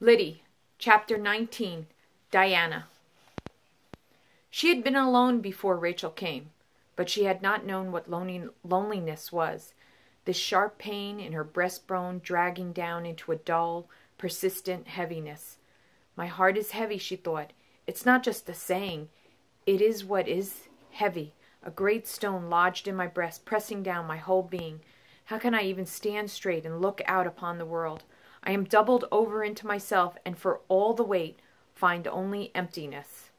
Lyddie Chapter 19. Diana. She had been alone before Rachel came, but she had not known what loneliness was, this sharp pain in her breastbone dragging down into a dull, persistent heaviness. My heart is heavy, she thought. It's not just a saying. It is what is heavy, a great stone lodged in my breast, pressing down my whole being. How can I even stand straight and look out upon the world? I am doubled over into myself, and for all the weight, find only emptiness.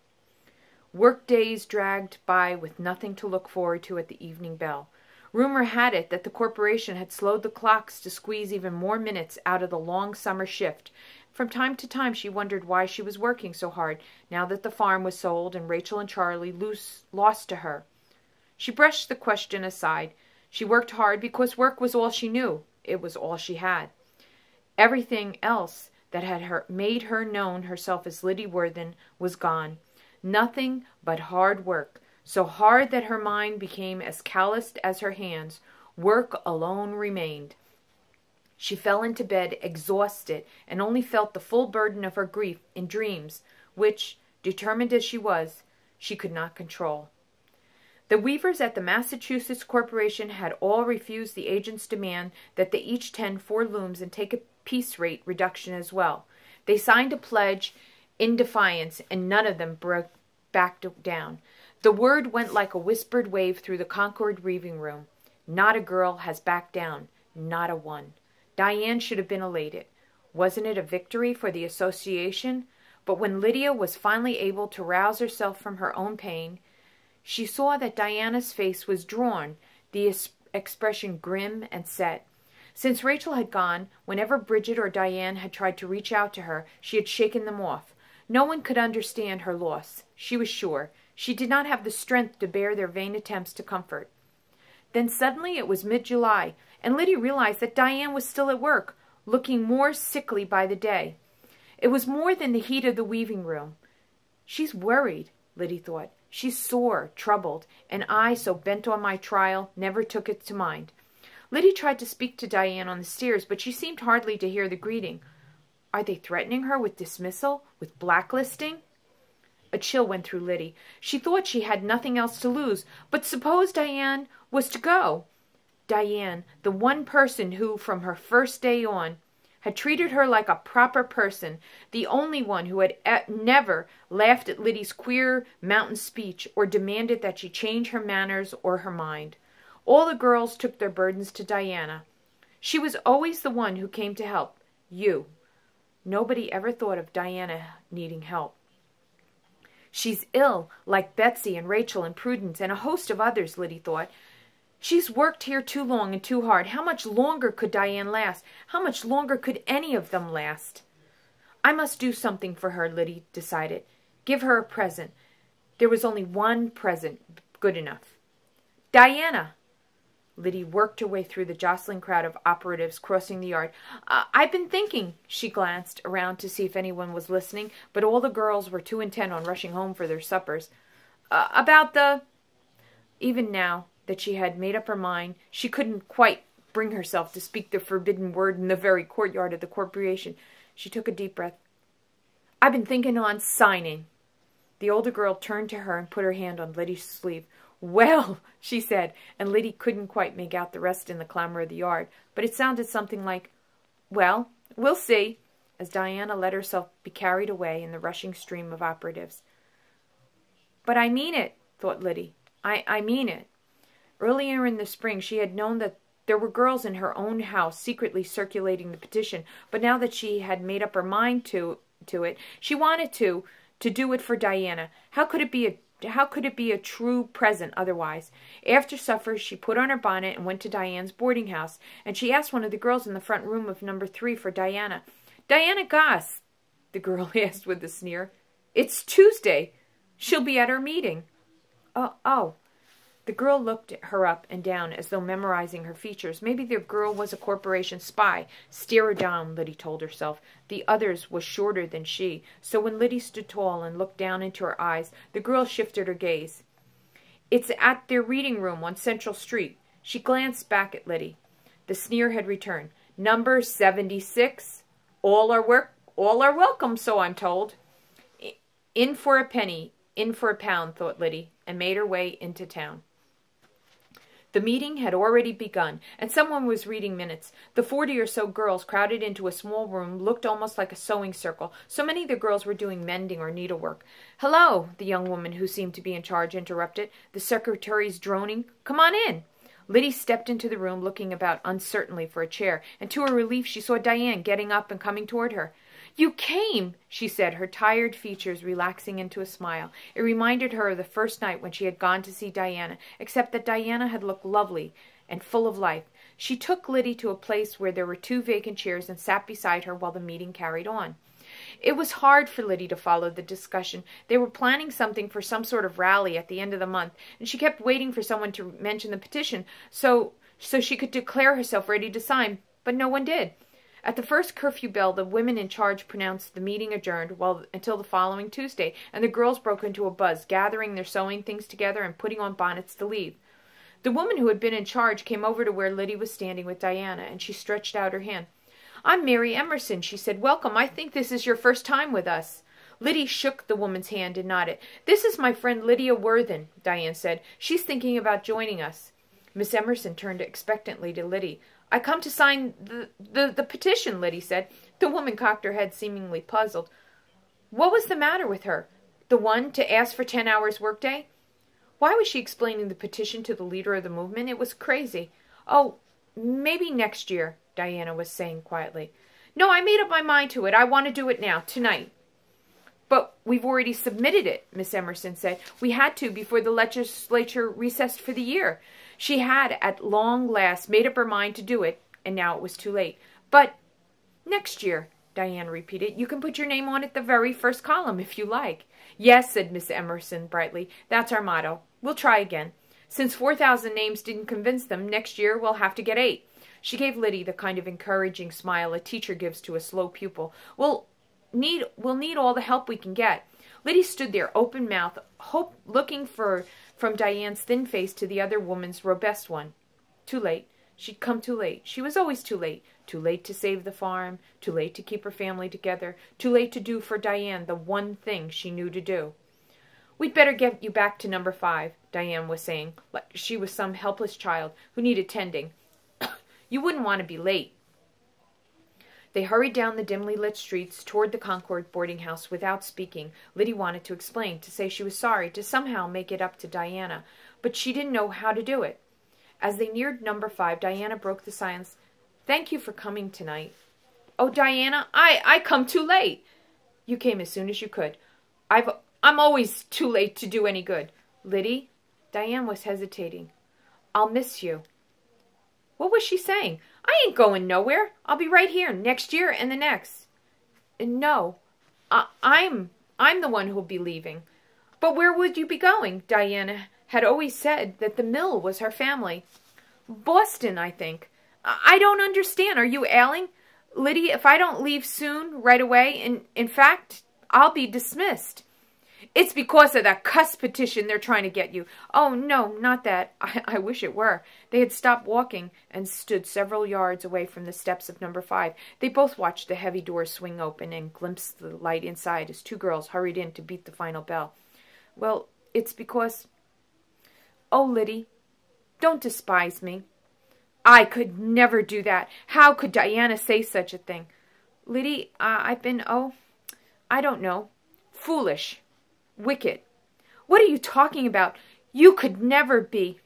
Work days dragged by with nothing to look forward to at the evening bell. Rumor had it that the corporation had slowed the clocks to squeeze even more minutes out of the long summer shift. From time to time she wondered why she was working so hard, now that the farm was sold and Rachel and Charlie lost to her. She brushed the question aside. She worked hard because work was all she knew. It was all she had. Everything else that had made her known herself as Lyddie Worthen was gone. Nothing but hard work, so hard that her mind became as calloused as her hands. Work alone remained. She fell into bed exhausted and only felt the full burden of her grief in dreams, which, determined as she was, she could not control. The weavers at the Massachusetts Corporation had all refused the agent's demand that they each tend 4 looms and take a piece rate reduction as well. They signed a pledge in defiance, and none of them backed down. The word went like a whispered wave through the Concord weaving room. Not a girl has backed down, not a one. Diane should have been elated. Wasn't it a victory for the association? But when Lydia was finally able to rouse herself from her own pain, she saw that Diana's face was drawn, the expression grim and set. Since Rachel had gone, whenever Bridget or Diane had tried to reach out to her, she had shaken them off. No one could understand her loss, she was sure. She did not have the strength to bear their vain attempts to comfort. Then suddenly it was mid-July, and Lyddie realized that Diane was still at work, looking more sickly by the day. It was more than the heat of the weaving room. She's worried, Lyddie thought. She's sore, troubled, and I, so bent on my trial, never took it to mind. Lyddie tried to speak to Diane on the stairs, but she seemed hardly to hear the greeting. Are they threatening her with dismissal, with blacklisting? A chill went through Lyddie. She thought she had nothing else to lose, but suppose Diane was to go? Diane, the one person who, from her first day on, had treated her like a proper person, the only one who had never laughed at Lyddie's queer mountain speech or demanded that she change her manners or her mind. All the girls took their burdens to Diana. She was always the one who came to help. You. Nobody ever thought of Diana needing help. She's ill, like Betsy and Rachel and Prudence and a host of others, Lyddie thought. She's worked here too long and too hard. How much longer could Diane last? How much longer could any of them last? I must do something for her, Lyddie decided. Give her a present. There was only one present good enough. Diana! Lyddie worked her way through the jostling crowd of operatives crossing the yard. I've been thinking. She glanced around to see if anyone was listening, but all the girls were too intent on rushing home for their suppers. About the... Even now that she had made up her mind, she couldn't quite bring herself to speak the forbidden word in the very courtyard of the corporation. She took a deep breath. I've been thinking on signing. The older girl turned to her and put her hand on Lyddie's sleeve. Well, she said, and Lyddie couldn't quite make out the rest in the clamor of the yard, but it sounded something like, well, we'll see, as Diana let herself be carried away in the rushing stream of operatives. But I mean it, thought Lyddie. I mean it. Earlier in the spring she had known that there were girls in her own house secretly circulating the petition, but now that she had made up her mind to it, she wanted to do it for Diana. How could it be a true present otherwise? After supper, she put on her bonnet and went to Diane's boarding house, and she asked one of the girls in the front room of number 3 for Diana. Diana Goss, the girl asked with a sneer. It's Tuesday. She'll be at her meeting. Oh. The girl looked her up and down as though memorizing her features. Maybe the girl was a corporation spy. Stare her down, Lyddie told herself. The others was shorter than she, so when Lyddie stood tall and looked down into her eyes, the girl shifted her gaze. It's at their reading room on Central Street. She glanced back at Lyddie. The sneer had returned. Number 76. All our work All are welcome, so I'm told. In for a penny, in for a pound, thought Lyddie, and made her way into town. The meeting had already begun, and someone was reading minutes. The 40 or so girls crowded into a small room looked almost like a sewing circle. So many of the girls were doing mending or needlework. "Hello," the young woman who seemed to be in charge interrupted. "The secretary's droning. Come on in." Lyddie stepped into the room, looking about uncertainly for a chair, and to her relief she saw Diane getting up and coming toward her. "You came," she said, her tired features relaxing into a smile. It reminded her of the first night when she had gone to see Diana, except that Diana had looked lovely and full of life. She took Lyddie to a place where there were 2 vacant chairs and sat beside her while the meeting carried on. It was hard for Lyddie to follow the discussion. They were planning something for some sort of rally at the end of the month, and she kept waiting for someone to mention the petition so she could declare herself ready to sign, but no one did. At the first curfew bell, the women in charge pronounced the meeting adjourned until the following Tuesday, and the girls broke into a buzz, gathering their sewing things together and putting on bonnets to leave. The woman who had been in charge came over to where Lyddie was standing with Diana, and she stretched out her hand. "I'm Mary Emerson," she said. "Welcome. I think this is your first time with us." Lyddie shook the woman's hand and nodded. "This is my friend Lydia Worthen," Diane said. "She's thinking about joining us." Miss Emerson turned expectantly to Lyddie. "I come to sign the petition," Lyddie said. The woman cocked her head, seemingly puzzled. What was the matter with her? The one to ask for 10 hours workday? Why was she explaining the petition to the leader of the movement? It was crazy. "Oh, maybe next year," Diana was saying quietly. "No, I made up my mind to it. I want to do it now, tonight." "But we've already submitted it," Miss Emerson said. "We had to before the legislature recessed for the year." She had, at long last, made up her mind to do it, and now it was too late. "But next year," Diane repeated. "You can put your name on it the very first column, if you like." "Yes," said Miss Emerson brightly. "That's our motto. We'll try again. Since 4,000 names didn't convince them, next year we'll have to get 8. She gave Lyddie the kind of encouraging smile a teacher gives to a slow pupil. We'll need all the help we can get." Lyddie stood there, open mouthed, looking from Diane's thin face to the other woman's robust one. Too late. She'd come too late. She was always too late. Too late to save the farm. Too late to keep her family together. Too late to do for Diane the one thing she knew to do. "We'd better get you back to number 5, Diane was saying, like she was some helpless child who needed tending. "You wouldn't want to be late." They hurried down the dimly lit streets toward the Concord boarding house without speaking. Lyddie wanted to explain, to say she was sorry, to somehow make it up to Diana, but she didn't know how to do it. As they neared number 5, Diana broke the silence. "Thank you for coming tonight." "Oh, Diana, I come too late." "You came as soon as you could." I'm always too late to do any good." "Lyddie?" Diane was hesitating. "I'll miss you." What was she saying? "I ain't going nowhere. I'll be right here next year and the next." "No, I'm the one who'll be leaving." "But where would you be going?" Diana had always said that the mill was her family. "Boston, I think." I don't understand. Are you ailing?" "Lyddie, if I don't leave soon, right away, in fact, I'll be dismissed." "It's because of that cuss petition they're trying to get you." "Oh, no, not that. I wish it were." They had stopped walking and stood several yards away from the steps of number 5. They both watched the heavy doors swing open and glimpsed the light inside as 2 girls hurried in to beat the final bell. "Well, it's because—" "Oh, Lyddie, don't despise me." "I could never do that. How could Diana say such a thing?" "Lyddie, I've been, I don't know, foolish. Wicked." "What are you talking about? You could never be."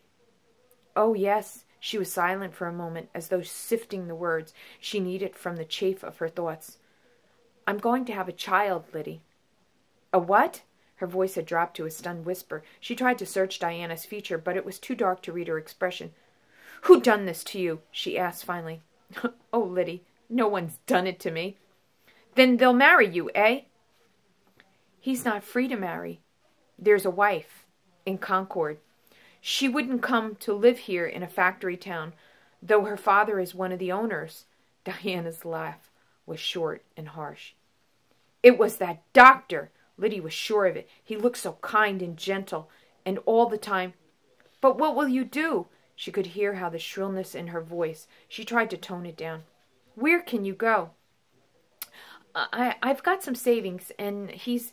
"Oh, yes." She was silent for a moment, as though sifting the words she needed from the chafe of her thoughts. "I'm going to have a child, Lyddie." "A what?" Her voice had dropped to a stunned whisper. She tried to search Diana's feature, but it was too dark to read her expression. "Who done this to you?" she asked finally. "Oh, Lyddie, no one's done it to me." "Then they'll marry you, eh?" "He's not free to marry. There's a wife in Concord. She wouldn't come to live here in a factory town, though her father is one of the owners." Diana's laugh was short and harsh. "It was that doctor." Lyddie was sure of it. "He looked so kind and gentle, and all the time—" "But what will you do?" She could hear how the shrillness in her voice. She tried to tone it down. "Where can you go?" I've got some savings, and he's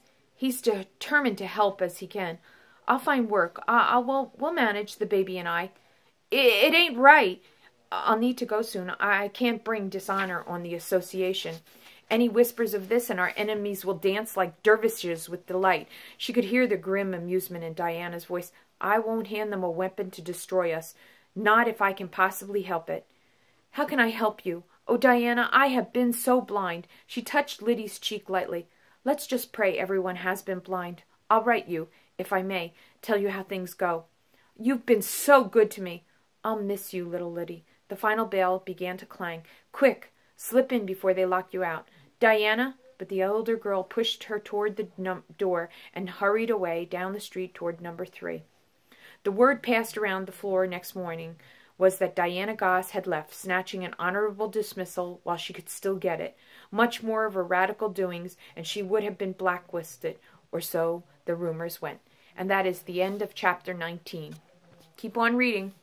determined to help as he can. I'll find work. We'll manage, the baby and I. It ain't right. I'll need to go soon. I can't bring dishonor on the association. Any whispers of this, and our enemies will dance like dervishes with delight. She could hear the grim amusement in Diana's voice. I won't hand them a weapon to destroy us. Not if I can possibly help it. How can I help you? Oh, Diana, I have been so blind. She touched Lyddie's cheek lightly. Let's just pray everyone has been blind. I'll write you, if I may, tell you how things go. You've been so good to me. I'll miss you, little Lyddie. The final bell began to clang. Quick, slip in before they lock you out. Diana, but the elder girl pushed her toward the door and hurried away down the street toward number 3. The word passed around the floor next morning was that Diana Goss had left, snatching an honorable dismissal while she could still get it. Much more of her radical doings, and she would have been blacklisted, or so the rumors went. And that is the end of chapter 19. Keep on reading.